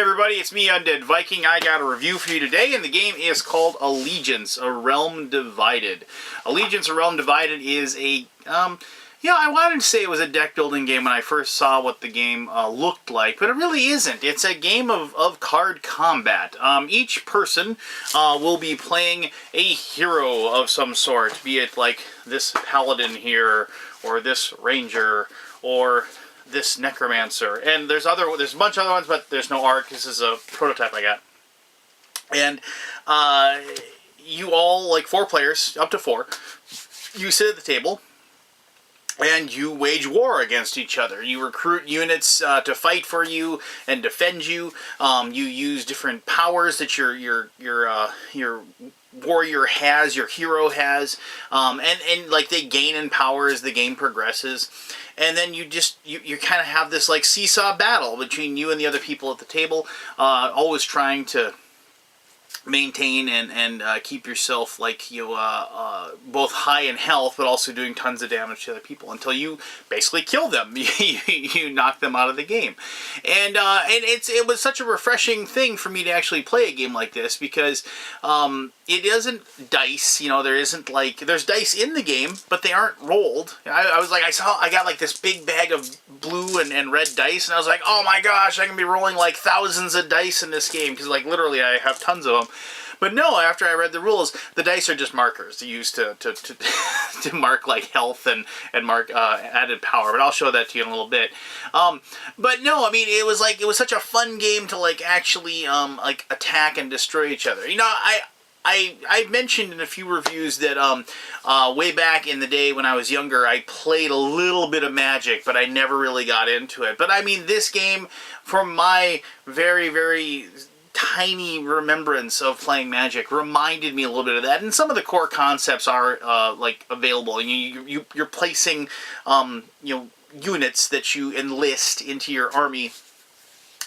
everybody, it's me, Undead Viking. I got a review for you today, and the game is called Allegiance, A Realm Divided. Allegiance, A Realm Divided is a, I wanted to say it was a deck-building game when I first saw what the game looked like, but it really isn't. It's a game of card combat. Each person will be playing a hero of some sort, be it like this paladin here, or this ranger, or this necromancer, and there's a bunch of other ones, but there's no art. This is a prototype I got, and you all, like 4 players, up to 4, you sit at the table and you wage war against each other. You recruit units to fight for you and defend you. You use different powers that your warrior has, your hero has, and like they gain in power as the game progresses. And then you kind of have this like seesaw battle between you and the other people at the table, always trying to maintain and keep yourself like both high in health, but also doing tons of damage to other people until you basically kill them. You knock them out of the game, and it was such a refreshing thing for me to actually play a game like this, because it isn't dice. There's dice in the game, but they aren't rolled. I got like this big bag of blue and red dice, and I was like, oh my gosh, I can be rolling like thousands of dice in this game, because like literally I have tons of them. But no, after I read the rules, the dice are just markers used to to mark like health and mark added power. But I'll show that to you in a little bit. But no, I mean, it was such a fun game to like actually like attack and destroy each other. I mentioned in a few reviews that way back in the day when I was younger, I played a little bit of Magic, but I never really got into it. But I mean, this game, from my very, very tiny remembrance of playing Magic, reminded me a little bit of that. And some of the core concepts are like available. You're placing units that you enlist into your army,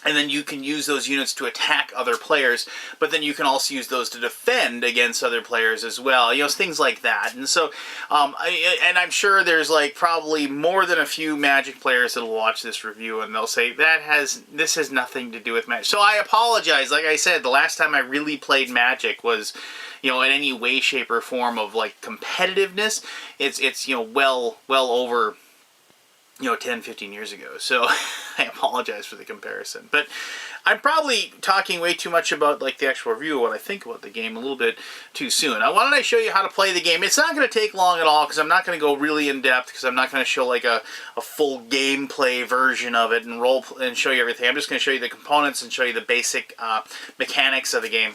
and then you can use those units to attack other players, but then you can also use those to defend against other players as well. Things like that. And so, I'm sure there's like probably more than a few Magic players that'll watch this review and they'll say, this has nothing to do with Magic. So I apologize. Like I said, the last time I really played Magic was, in any way, shape, or form of like competitiveness. It's well over 10, 15 years ago. So I apologize for the comparison. But I'm probably talking way too much about like the actual review of what I think about the game a little bit too soon. Why don't I show you how to play the game? It's not going to take long at all, because I'm not going to go really in depth, because I'm not going to show like a full gameplay version of it and show you everything. I'm just going to show you the components and show you the basic mechanics of the game.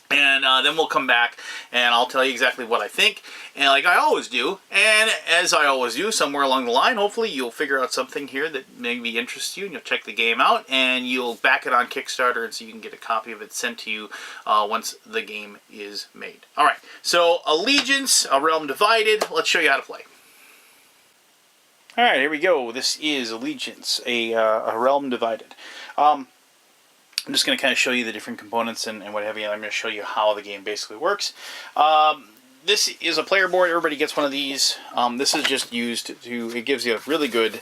And then we'll come back and I'll tell you exactly what I think, and like I always do, and as I always do, somewhere along the line, hopefully you'll figure out something here that maybe interests you, and you'll check the game out, and you'll back it on Kickstarter, and so you can get a copy of it sent to you once the game is made. Alright, so Allegiance, A Realm Divided, let's show you how to play. Alright, here we go. This is Allegiance, A Realm Divided. I'm just going to kind of show you the different components and what have you. I'm going to show you how the game basically works. This is a player board. Everybody gets one of these. This is just used it gives you a really good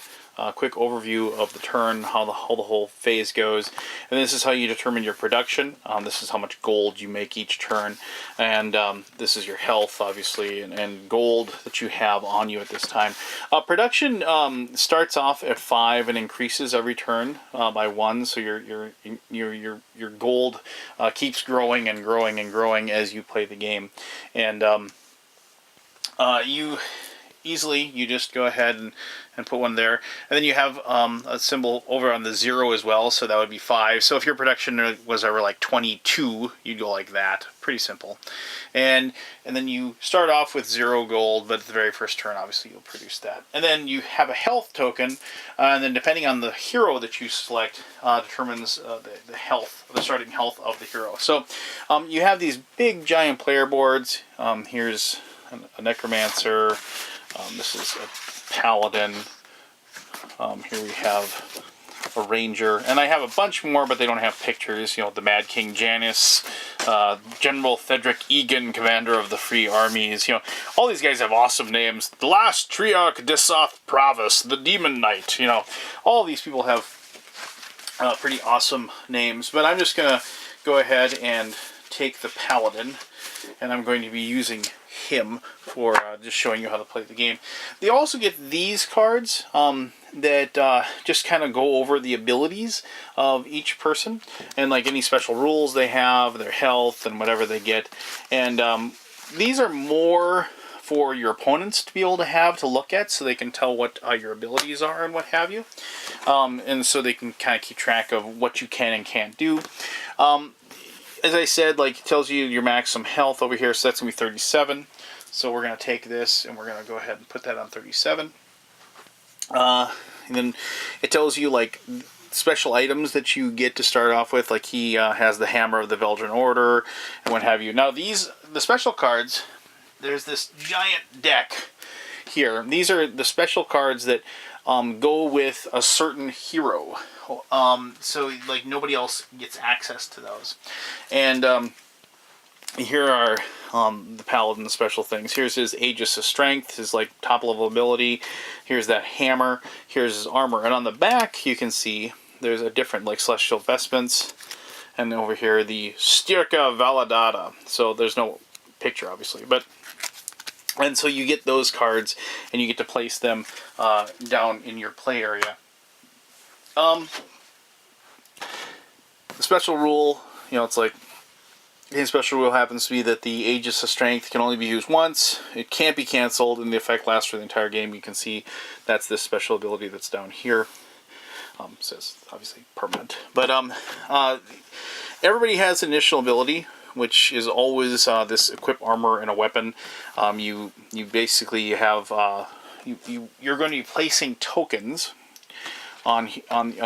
quick overview of the turn, how the whole phase goes. And this is how you determine your production. This is how much gold you make each turn. And this is your health, obviously, and gold that you have on you at this time. Production starts off at 5 and increases every turn by 1. So your gold keeps growing and growing and growing as you play the game. And you just go ahead and put one there, and then you have a symbol over on the 0 as well, so that would be 5. So if your production was ever like 22, you'd go like that. Pretty simple. And then you start off with 0 gold, but at the very first turn, obviously, you'll produce that. And then you have a health token, and then depending on the hero that you select, determines the starting health of the hero. So you have these big, giant player boards. Here's a necromancer. This is a paladin. Here we have a ranger, and I have a bunch more, but they don't have pictures. The Mad King Janus, General Thedric Egan, commander of the Free Armies. All these guys have awesome names. The Last Triarch Desoth Pravus, the Demon Knight. All these people have Pretty awesome names. But I'm just going to go ahead and take the Paladin, and I'm going to be using him for just showing you how to play the game. They also get these cards that just kind of go over the abilities of each person and like any special rules they have, their health, and whatever they get. And these are more for your opponents to be able to have to look at, so they can tell what your abilities are and what have you, and so they can kind of keep track of what you can and can't do. As I said, like, it tells you your maximum health over here, so that's going to be 37. So we're going to take this and we're going to go ahead and put that on 37. And then it tells you, like, special items that you get to start off with. Like, he has the Hammer of the Veldran Order and what have you. Now, the special cards, there's this giant deck here. These are the special cards that go with a certain hero. So, like, nobody else gets access to those. And here are the Paladin special things. Here's his Aegis of Strength, his, like, top level ability. Here's that hammer. Here's his armor. And on the back, you can see there's a different, like, Celestial Vestments. And over here, the Styrka Validata. So there's no picture, obviously, but... And so you get those cards, and you get to place them down in your play area. The special rule, you know, it's like, the special rule happens to be that the Aegis of Strength can only be used once. It can't be canceled, and the effect lasts for the entire game. You can see that's this special ability that's down here. Says, obviously, permanent. But everybody has initial ability, which is always this equip armor and a weapon. You basically have you're going to be placing tokens on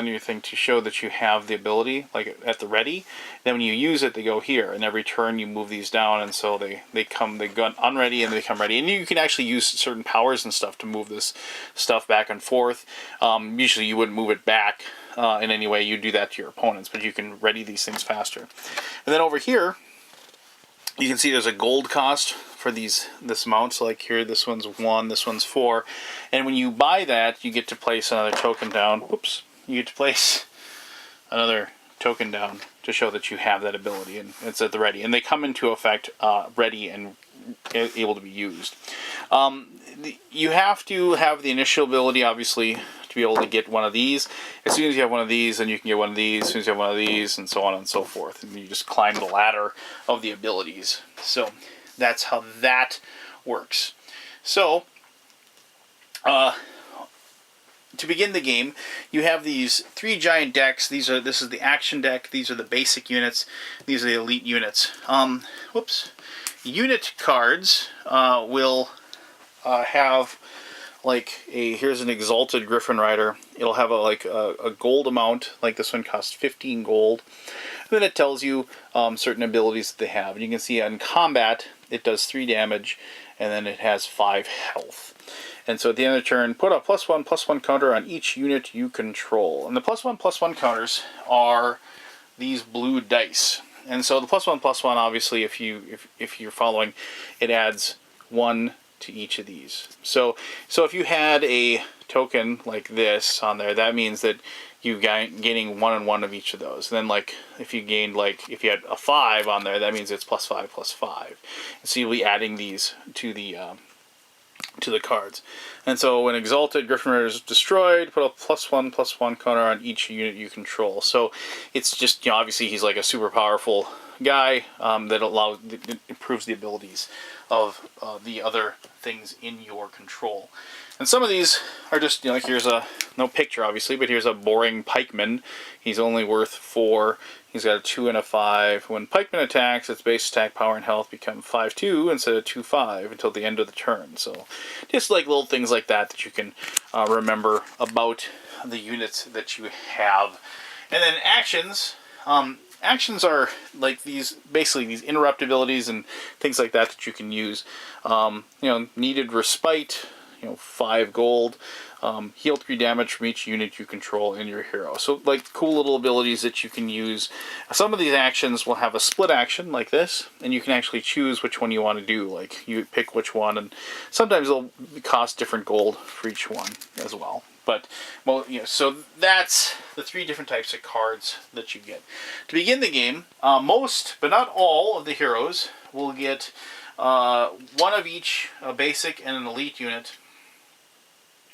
your thing to show that you have the ability, like at the ready. Then when you use it, they go here, and every turn you move these down, and so they go unready and they become ready. And you can actually use certain powers and stuff to move this stuff back and forth. Usually you wouldn't move it back in any way. You do that to your opponents, but you can ready these things faster. And then over here, you can see there's a gold cost for this amount. So like here, this one's 1, this one's 4. And when you buy that, you get to place another token down. Whoops. You get to place another token down to show that you have that ability, and it's at the ready. And they come into effect ready and able to be used. You have to have the initial ability, obviously, to be able to get one of these. As soon as you have one of these, then you can get one of these. As soon as you have one of these, and so on and so forth. And you just climb the ladder of the abilities. So that's how that works. So, to begin the game, you have these 3 giant decks. This is the action deck. These are the basic units. These are the elite units. Unit cards will have, like, here's an Exalted Griffin Rider. It'll have a gold amount, like this one costs 15 gold. And then it tells you certain abilities that they have. And you can see in combat, it does 3 damage, and then it has 5 health. And so at the end of the turn, put a +1/+1 counter on each unit you control. And the +1/+1 counters are these blue dice. And so the +1/+1, obviously, if you're following, it adds 1 to each of these. So if you had a token like this on there, that means that you gaining 1 and 1 of each of those. And then, like, if you gained, like, if you had a 5 on there, that means it's +5/+5. And so you'll be adding these to the cards. And so when Exalted Griffin Rider is destroyed, put a +1/+1 counter on each unit you control. So it's just, you know, obviously he's like a super powerful guy that improves the abilities of the other things in your control. And some of these are just, you know, like here's no picture obviously, but here's a boring pikeman. He's only worth 4. He's got a 2 and a 5. When pikeman attacks, its base attack, power, and health become 5/2 instead of 2/5 until the end of the turn. So just like little things like that you can remember about the units that you have. And then actions. Actions are like basically these interrupt abilities and things like that you can use. Needed respite, 5 gold. Heal 3 damage from each unit you control in your hero. So, like, cool little abilities that you can use. Some of these actions will have a split action like this, and you can actually choose which one you want to do. Like, you pick which one, and sometimes they'll cost different gold for each one as well. But, well, so that's the 3 different types of cards that you get. To begin the game, most, but not all, of the heroes will get one of each, a basic and an elite unit,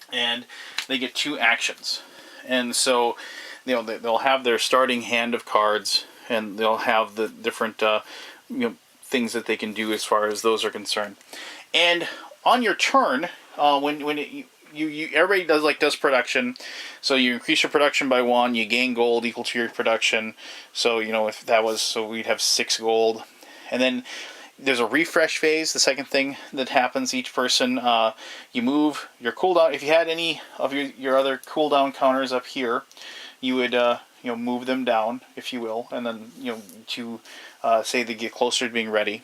and they get 2 actions. And so, they'll have their starting hand of cards, and they'll have the different, things that they can do as far as those are concerned. And on your turn, everybody does production, so you increase your production by 1, you gain gold equal to your production. So if that was, so we'd have 6 gold, and then there's a refresh phase. The second thing that happens, each person, you move your cooldown. If you had any of your other cooldown counters up here, you would move them down, if you will, and then to say they get closer to being ready.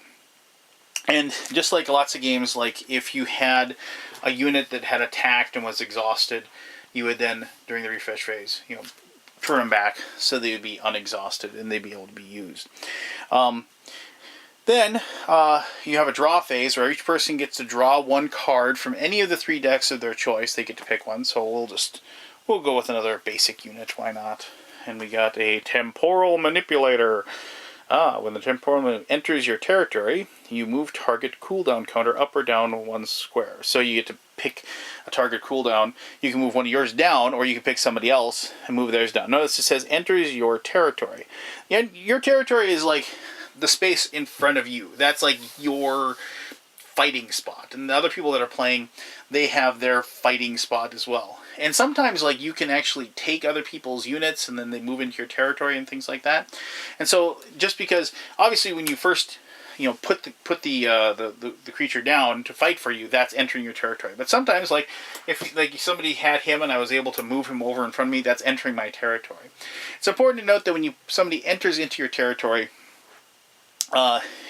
And just like lots of games, like if you had a unit that had attacked and was exhausted, you would then, during the refresh phase, turn them back so they would be unexhausted and they'd be able to be used. Then you have a draw phase where each person gets to draw 1 card from any of the 3 decks of their choice. They get to pick one, so we'll go with another basic unit. Why not? And we got a Temporal Manipulator. When the Temporal enters your territory, you move target cooldown counter up or down 1 square. So you get to pick a target cooldown. You can move one of yours down, or you can pick somebody else and move theirs down. Notice it says enters your territory. And your territory is like the space in front of you. That's like your fighting spot. And the other people that are playing, they have their fighting spot as well. And sometimes, like, you can actually take other people's units and then they move into your territory and things like that. And so, just because, obviously, when you first, put the creature down to fight for you, that's entering your territory. But sometimes, like, if somebody had him and I was able to move him over in front of me, that's entering my territory. It's important to note that when somebody enters into your territory,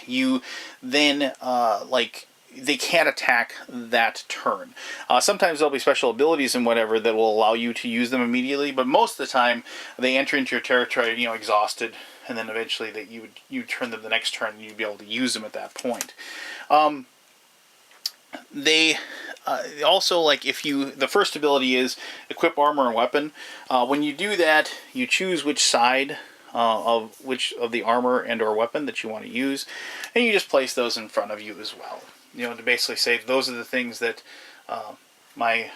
you then, they can't attack that turn. Sometimes there'll be special abilities and whatever that will allow you to use them immediately, but most of the time they enter into your territory, exhausted, and then eventually you turn them the next turn and you'd be able to use them at that point. They also, like, the first ability is equip armor and weapon. When you do that, you choose which side of the armor and or weapon that you want to use, and you just place those in front of you as well. To basically say those are the things that my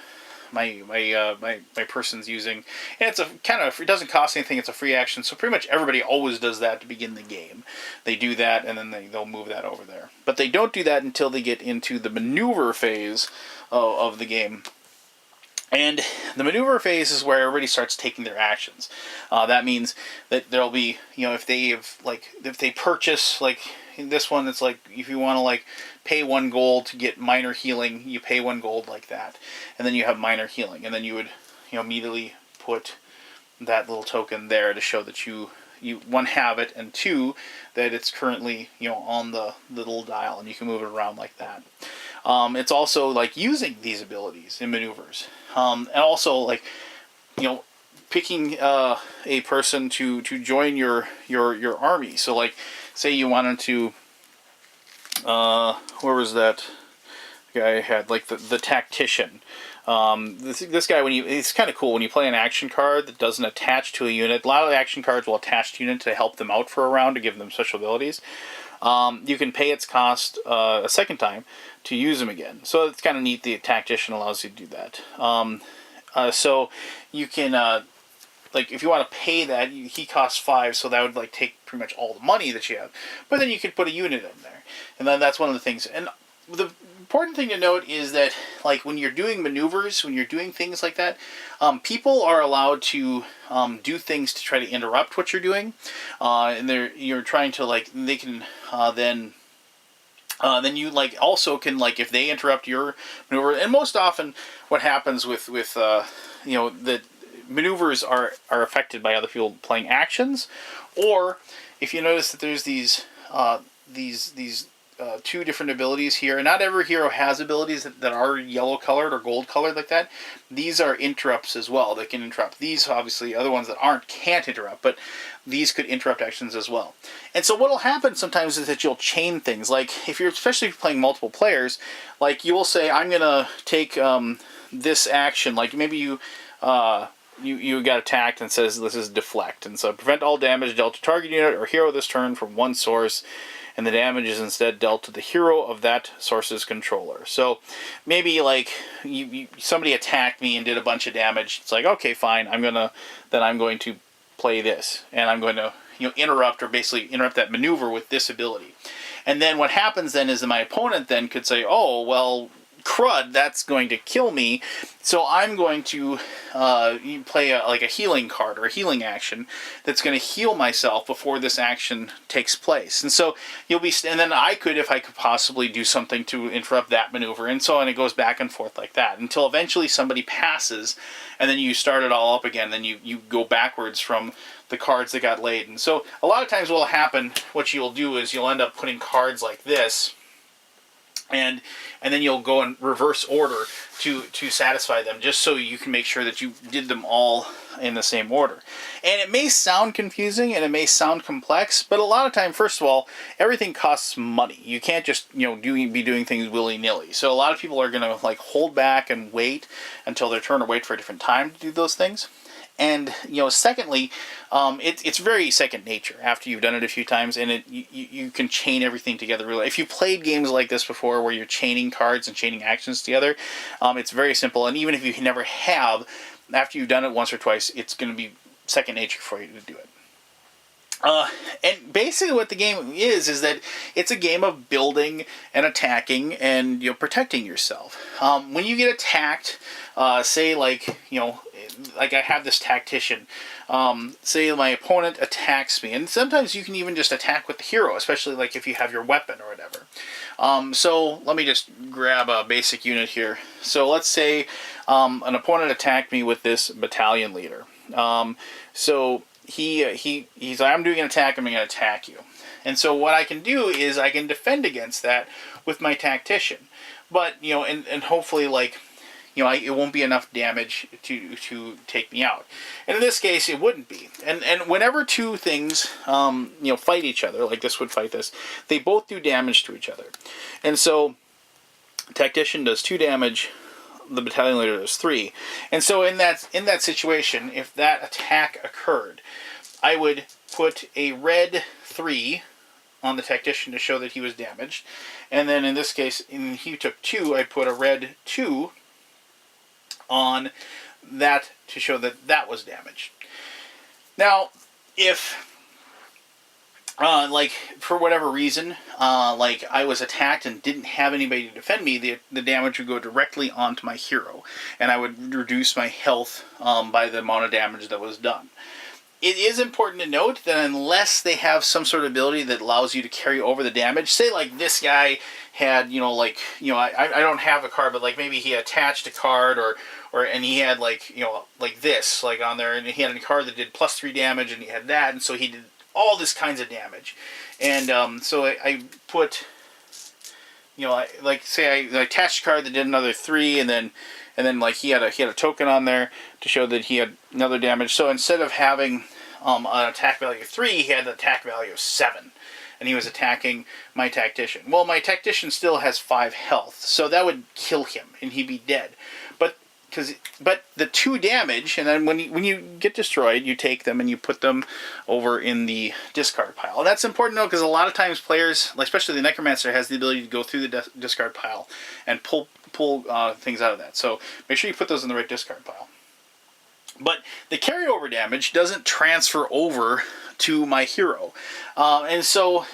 person's using. And it's it doesn't cost anything. It's a free action, so pretty much everybody always does that to begin the game. They do that, and then they'll move that over there. But they don't do that until they get into the maneuver phase of the game. And the maneuver phase is where everybody starts taking their actions. That means that there'll be, if they purchase, like in this one, it's like if you want to pay 1 gold to get minor healing, you pay 1 gold like that, and then you have minor healing, and then you would immediately put that little token there to show that you 1 have it, and 2 that it's currently on the little dial, and you can move it around like that. It's also like using these abilities in maneuvers, and also picking a person to join your army. So like, say you wanted to, where was that guy I had, like the tactician. This guy, it's kind of cool when you play an action card that doesn't attach to a unit. A lot of the action cards will attach to units to help them out for a round, to give them special abilities. You can pay its cost a second time to use them again. So it's kind of neat. The tactician allows you to do that. So you can, if you want to pay that, he costs 5, so that would take pretty much all the money that you have. But then you could put a unit in there, and then that's one of the things. And the important thing to note is that, when you're doing maneuvers, when you're doing things like that, people are allowed to do things to try to interrupt what you're doing, and you're trying to they can then you also can if they interrupt your maneuver. And most often, what happens with that maneuvers are affected by other people playing actions, or if you notice that there's these 2 different abilities here, and not every hero has abilities that are yellow colored or gold colored like that. These are interrupts as well. They can interrupt. These, obviously, other ones that can't interrupt, but these could interrupt actions as well. And so what will happen sometimes is that you'll chain things. If you're especially playing multiple players, you will say, I'm going to take this action. Maybe you you got attacked and says this is deflect. And so prevent all damage dealt to target unit or hero this turn from one source, and the damage is instead dealt to the hero of that source's controller. So maybe like somebody attacked me and did a bunch of damage. It's like, okay, fine, I'm going to play this, and I'm going to interrupt, or basically interrupt that maneuver with this ability. And then what happens then is that my opponent then could say, oh, well, crud, that's going to kill me, so I'm going to play like a healing card or a healing action that's going to heal myself before this action takes place. And so and then I could, if I could possibly do something to interrupt that maneuver, and so on. It goes back and forth like that until eventually somebody passes, and then you start it all up again. Then you go backwards from the cards that got laid. And so a lot of times what will happen, what you'll do is you'll end up putting cards like this, and then you'll go in reverse order to satisfy them, just so you can make sure that you did them all in the same order. And it may sound confusing and it may sound complex, but a lot of time, first of all, everything costs money. You can't just be doing things willy-nilly. So a lot of people are going to like hold back and wait until their turn, or wait for a different time to do those things. And secondly, it's very second nature after you've done it a few times, and you can chain everything together. Really, if you played games like this before, where you're chaining cards and chaining actions together, it's very simple. And even if you never have, after you've done it once or twice, it's going to be second nature for you to do it. And basically what the game is that it's a game of building and attacking and protecting yourself. When you get attacked, say like I have this tactician. Say my opponent attacks me, and sometimes you can even just attack with the hero, especially like if you have your weapon or whatever. So let me just grab a basic unit here. So let's say an opponent attacked me with this battalion leader. So he's like, I'm doing an attack, I'm going to attack you. And so what I can do is I can defend against that with my tactician. But, and hopefully like, it won't be enough damage to take me out. And in this case, it wouldn't be. And whenever two things, fight each other, like this would fight this, they both do damage to each other. And so tactician does 2 damage, the battalion leader does 3. And so in that situation, if that attack occurred, I would put a red 3 on the tactician to show that he was damaged. And then in this case, he took 2, I'd put a red 2 on that to show that that was damaged. Now, if like for whatever reason, like I was attacked and didn't have anybody to defend me, the damage would go directly onto my hero, and I would reduce my health by the amount of damage that was done. It is important to note that unless they have some sort of ability that allows you to carry over the damage, say like this guy had, I don't have a card, but like maybe he attached a card and he had like, like this, like on there, and he had a card that did +3 damage, and he had that, and so he did all this kinds of damage. And so I put, say I attached a card that did another 3, and then like he had a token on there to show that he had another damage. So instead of having an attack value of 3, he had an attack value of 7. And he was attacking my tactician. Well, my tactician still has 5 health, so that would kill him, and he'd be dead. But the 2 damage, and then when you get destroyed, you take them and you put them over in the discard pile. And that's important to know, because a lot of times players, especially the Necromancer, has the ability to go through the discard pile and pull things out of that. So make sure you put those in the right discard pile. But the carryover damage doesn't transfer over to my hero. And so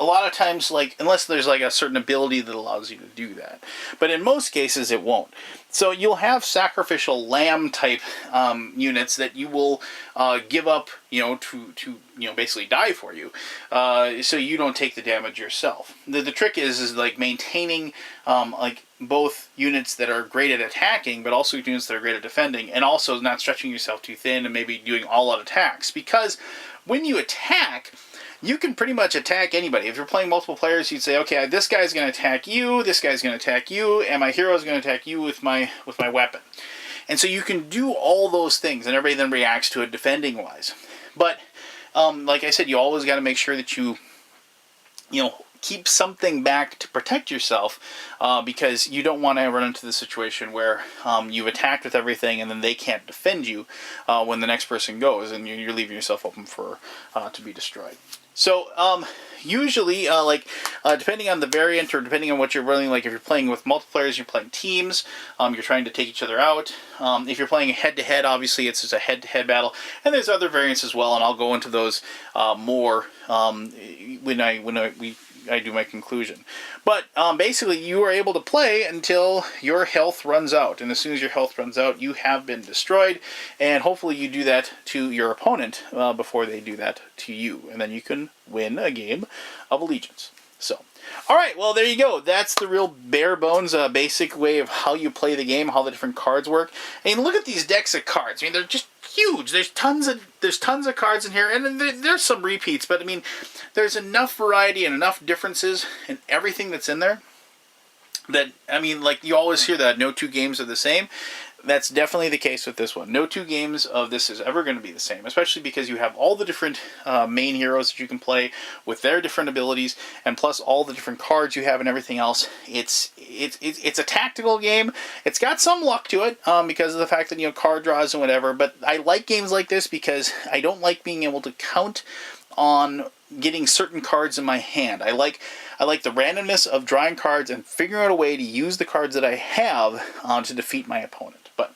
a lot of times, like, unless there's like a certain ability that allows you to do that. But in most cases, it won't. So you'll have sacrificial lamb type units that you will give up, to basically die for you, so you don't take the damage yourself. The trick is like maintaining like both units that are great at attacking, but also units that are great at defending, and also not stretching yourself too thin and maybe doing all-out attacks. Because when you attack, you can pretty much attack anybody. If you're playing multiple players, you'd say, okay, this guy's going to attack you, this guy's going to attack you, and my hero's going to attack you with my weapon. And so you can do all those things, and everybody then reacts to it defending-wise. But, like I said, you always got to make sure that you keep something back to protect yourself, because you don't want to run into the situation where you've attacked with everything and then they can't defend you when the next person goes, and you're leaving yourself open for to be destroyed. So usually, depending on the variant or depending on what you're running, like if you're playing with multiplayers, you're playing teams, you're trying to take each other out. If you're playing head-to-head, obviously it's just a head-to-head battle, and there's other variants as well, and I'll go into those more when I do my conclusion. But basically, you are able to play until your health runs out. And as soon as your health runs out, you have been destroyed. And hopefully you do that to your opponent before they do that to you. And then you can win a game of Allegiance. So, alright, well, there you go. That's the real bare bones, basic way of how you play the game, how the different cards work. And look at these decks of cards. I mean, they're just huge. There's tons of cards in here, and there's some repeats, but I mean, there's enough variety and enough differences in everything that's in there that, I mean, like you always hear that no two games are the same. That's definitely the case with this one. No two games of this is ever going to be the same, especially because you have all the different main heroes that you can play with their different abilities, and plus all the different cards you have and everything else. It's a tactical game. It's got some luck to it because of the fact that, you know, card draws and whatever. But I like games like this because I don't like being able to count on getting certain cards in my hand. I like the randomness of drawing cards and figuring out a way to use the cards that I have to defeat my opponent. But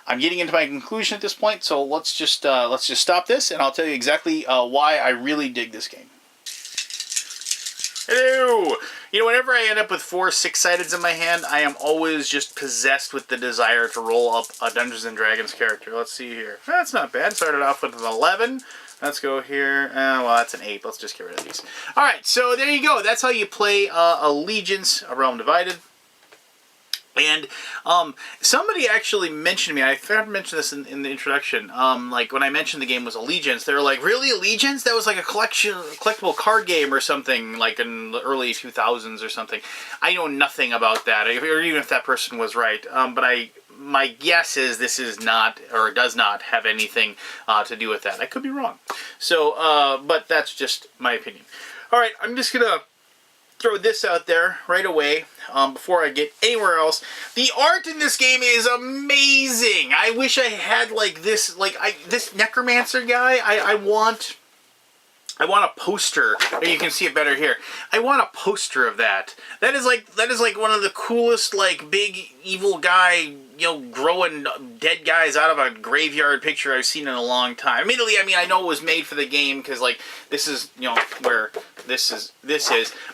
I'm getting into my conclusion at this point, so let's just stop this, and I'll tell you exactly why I really dig this game. Hello! You know, whenever I end up with 4 6-sideds in my hand, I am always just possessed with the desire to roll up a Dungeons & Dragons character. Let's see here. That's not bad. Started off with an 11. Let's go here. Well, that's an 8. Let's just get rid of these. Alright, so there you go. That's how you play Allegiance, A Realm Divided. And somebody actually mentioned to me, I forgot to mention this in the introduction, like when I mentioned the game was Allegiance, they were like, really, Allegiance? That was like a collectible card game or something, like in the early 2000s or something. I know nothing about that, or even if that person was right, but my guess is this is not, or does not have anything to do with that. I could be wrong. So, but that's just my opinion. Alright, I'm just going to throw this out there right away before I get anywhere else. The art in this game is amazing. I wish I had like this, this Necromancer guy. I want a poster. You can see it better here. I want a poster of that. That is like one of the coolest, like, big evil guy, you know, growing dead guys out of a graveyard picture I've seen in a long time. Admittedly, I mean, I know it was made for the game because, like, this is, you know, where this is.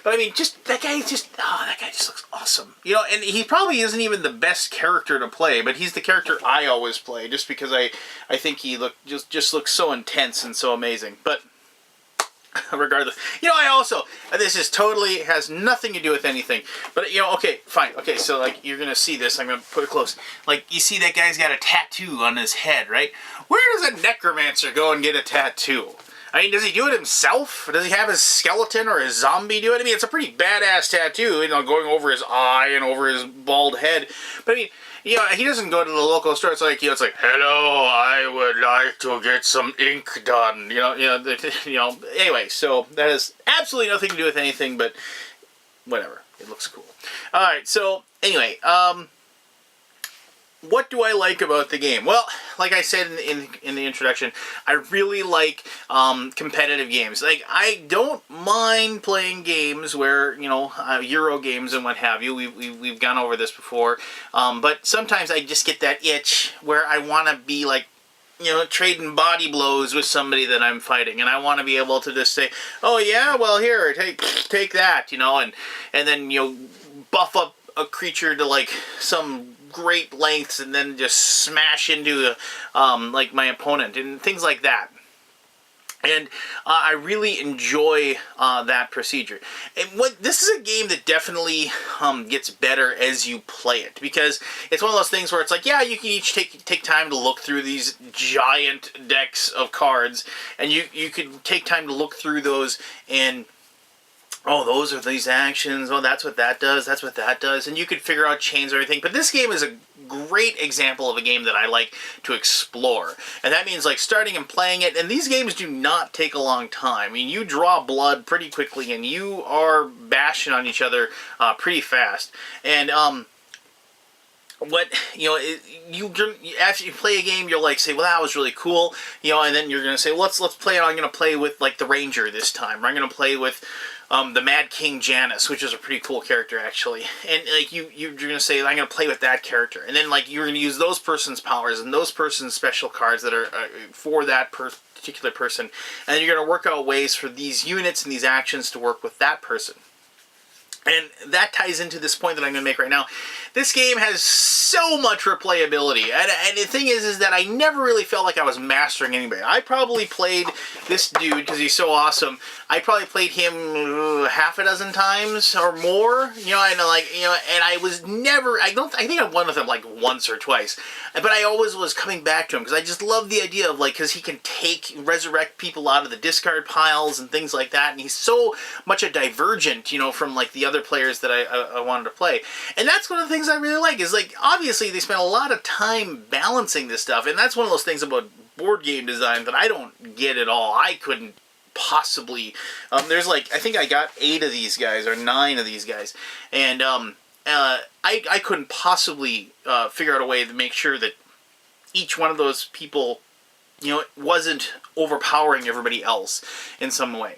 But I mean, just that guy just looks awesome. You know, and he probably isn't even the best character to play, but he's the character I always play just because I think he just looks so intense and so amazing. But regardless, you know, I also, this is totally has nothing to do with anything, but, you know, okay, fine, okay, so, like, you're gonna see this, I'm gonna put it close, like, you see that guy's got a tattoo on his head, right? Where does a Necromancer go and get a tattoo? I mean, does he do it himself? Does he have his skeleton or his zombie do it? I mean, it's a pretty badass tattoo, you know, going over his eye and over his bald head, but I mean, you know, he doesn't go to the local store. It's like, you know, it's like, hello, I would like to get some ink done. You know. Anyway, so that has absolutely nothing to do with anything, but whatever. It looks cool. All right. So anyway, what do I like about the game? Well, like I said in the introduction, I really like competitive games. Like, I don't mind playing games where, you know, Euro games and what have you. We've gone over this before. But sometimes I just get that itch where I want to be, like, you know, trading body blows with somebody that I'm fighting, and I want to be able to just say, oh yeah, well, here, take that, you know, and then, you know, buff up a creature to, like, some great lengths and then just smash into like my opponent and things like that. And I really enjoy that procedure. And this is a game that definitely gets better as you play it, because it's one of those things where it's like, yeah, you can each take time to look through these giant decks of cards, and you could take time to look through those and oh, those are these actions. Oh, that's what that does. That's what that does. And you could figure out chains or everything. But this game is a great example of a game that I like to explore. And that means like starting and playing it. And these games do not take a long time. I mean, you draw blood pretty quickly and you are bashing on each other pretty fast. And, what after you play a game, you'll like say, well, that was really cool, and then you're gonna say, well, let's play it. I'm gonna play with like the Ranger this time, or I'm gonna play with the Mad King Janus, which is a pretty cool character actually, and like you're gonna say, I'm gonna play with that character, and then like you're gonna use those person's powers and those person's special cards that are for that particular person, and you're gonna work out ways for these units and these actions to work with that person. And that ties into this point that I'm going to make right now. This game has so much replayability. And the thing is that I never really felt like I was mastering anybody. I probably played this dude, because he's so awesome, I probably played him half a dozen times or more. And I was never, I think I won with him like once or twice. But I always was coming back to him, because I just love the idea of like, because he can resurrect people out of the discard piles and things like that. And he's so much a divergent, from like the other players that I wanted to play. And that's one of the things I really like, is like, obviously they spent a lot of time balancing this stuff, and that's one of those things about board game design that I don't get at all. I couldn't possibly, there's like, I think I got 8 of these guys, or 9 of these guys, and I couldn't possibly figure out a way to make sure that each one of those people, wasn't overpowering everybody else in some way.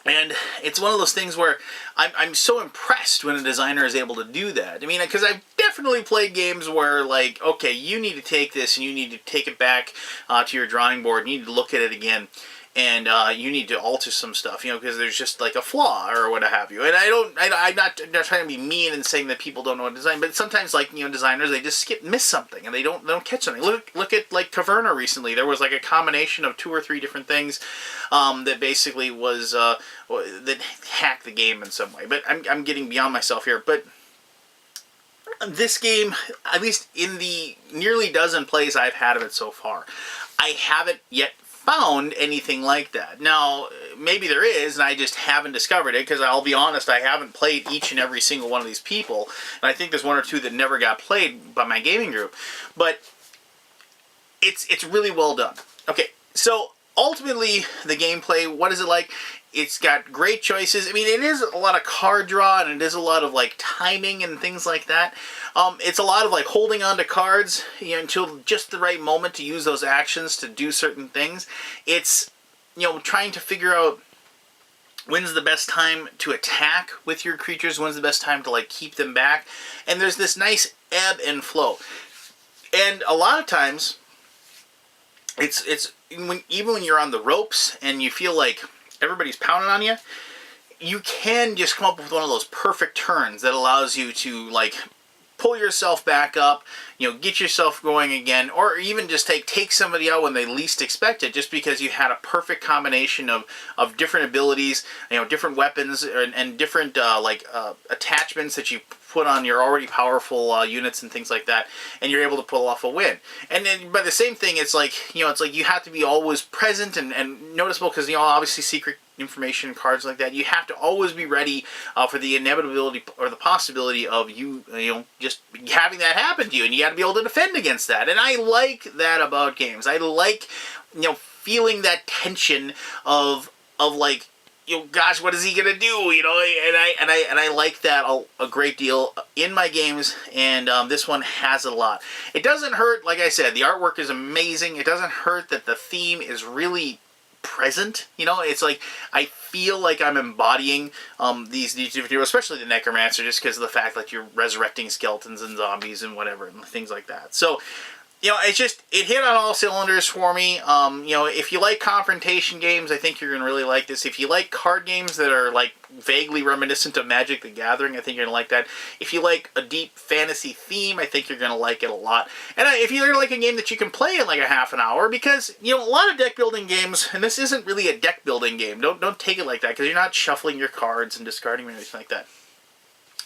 And it's one of those things where I'm so impressed when a designer is able to do that. I mean, because I've definitely played games where, like, okay, you need to take this and you need to take it back to your drawing board. You need to look at it again. And you need to alter some stuff, because there's just like a flaw or what have you. And I'm not trying to be mean and saying that people don't know how to design, but sometimes like designers, they just miss something and they don't catch something. Look at like Caverna recently. There was like a combination of 2 or 3 different things that basically was that hacked the game in some way. But I'm getting beyond myself here. But this game, at least in the nearly dozen plays I've had of it so far, I haven't yet found anything like that. Now, maybe there is, and I just haven't discovered it, because I'll be honest, I haven't played each and every single one of these people, and I think there's 1 or 2 that never got played by my gaming group, but it's really well done. Okay, so ultimately, the gameplay, what is it like? It's got great choices. I mean, it is a lot of card draw, and it is a lot of like timing and things like that. It's a lot of like holding on to cards until just the right moment to use those actions to do certain things. It's trying to figure out when's the best time to attack with your creatures, when's the best time to like keep them back, and there's this nice ebb and flow. And a lot of times, even when you're on the ropes and you feel like everybody's pounding on you, you can just come up with one of those perfect turns that allows you to like pull yourself back up, get yourself going again, or even just take somebody out when they least expect it, just because you had a perfect combination of different abilities, different weapons and different attachments that you put on your already powerful units and things like that, and you're able to pull off a win. And then, but the same thing, it's like you have to be always present and noticeable, because obviously secret information, cards like that, you have to always be ready for the inevitability or the possibility of you just having that happen to you, and you got to be able to defend against that. And I like that about games. I like feeling that tension of like, gosh, what is he gonna do? And I like that a great deal in my games, and this one has a lot. It doesn't hurt, like I said, the artwork is amazing. It doesn't hurt that the theme is really present. It's like I feel like I'm embodying these different, especially the Necromancer, just because of the fact that you're resurrecting skeletons and zombies and whatever and things like that. So it hit on all cylinders for me. If you like confrontation games, I think you're going to really like this. If you like card games that are like vaguely reminiscent of Magic the Gathering, I think you're going to like that. If you like a deep fantasy theme, I think you're going to like it a lot. And if you're like a game that you can play in like a half an hour, because, a lot of deck building games, and this isn't really a deck building game, don't take it like that, because you're not shuffling your cards and discarding them or anything like that.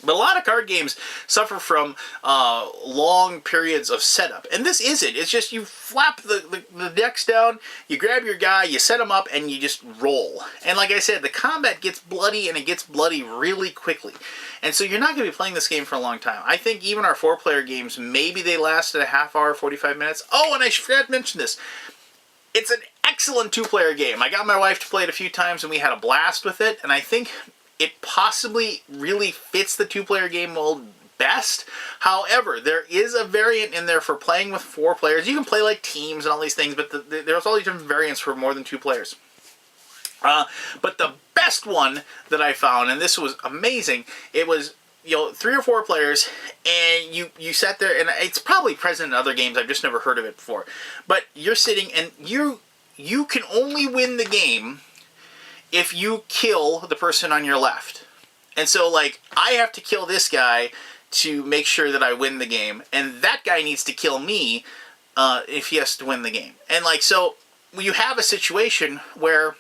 But a lot of card games suffer from long periods of setup. And this isn't. It's just you flap the decks down, you grab your guy, you set him up, and you just roll. And like I said, the combat gets bloody, and it gets bloody really quickly. And so you're not going to be playing this game for a long time. I think even our 4-player games, maybe they lasted a half hour, 45 minutes. Oh, and I forgot to mention this. It's an excellent 2-player game. I got my wife to play it a few times, and we had a blast with it. And I think it possibly really fits the 2-player game mold best. However, there is a variant in there for playing with 4 players. You can play like teams and all these things, but there's all these different variants for more than 2 players. But the best one that I found, and this was amazing, it was 3 or 4 players, and you sat there, and it's probably present in other games. I've just never heard of it before. But you're sitting, and you can only win the game if you kill the person on your left. And so, like, I have to kill this guy to make sure that I win the game, and that guy needs to kill me if he has to win the game. And, like, so you have a situation where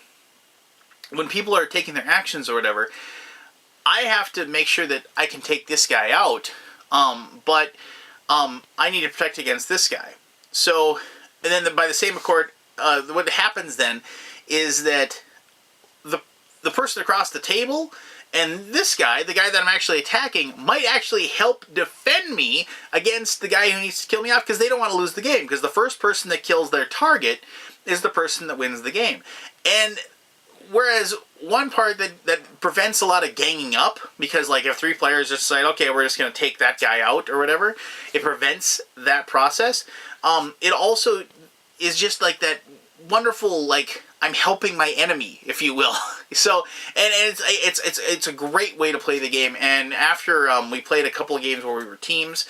when people are taking their actions or whatever, I have to make sure that I can take this guy out, but I need to protect against this guy. So, and then by the same accord, what happens then is that the person across the table and this guy, the guy that I'm actually attacking, might actually help defend me against the guy who needs to kill me off, because they don't want to lose the game, because the first person that kills their target is the person that wins the game. And whereas one part that prevents a lot of ganging up, because like if 3 players just say, okay, we're just going to take that guy out or whatever, it prevents that process. It also is just like that wonderful, like, I'm helping my enemy, if you will. So, and it's a great way to play the game. And after we played a couple of games where we were teams,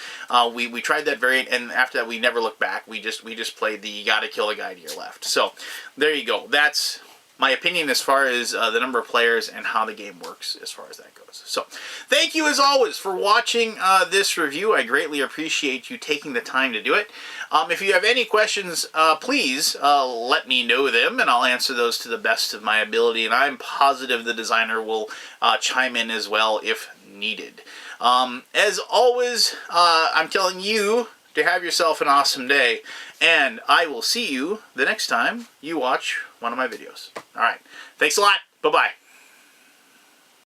we tried that variant, and after that we never looked back. We just played the you gotta kill the guy to your left. So there you go. That's my opinion as far as the number of players and how the game works as far as that goes. So thank you as always for watching this review. I greatly appreciate you taking the time to do it. If you have any questions, please let me know them, and I'll answer those to the best of my ability. And I'm positive the designer will chime in as well if needed. As always, I'm telling you to have yourself an awesome day, and I will see you the next time you watch one of my videos. All right. Thanks a lot. Bye-bye.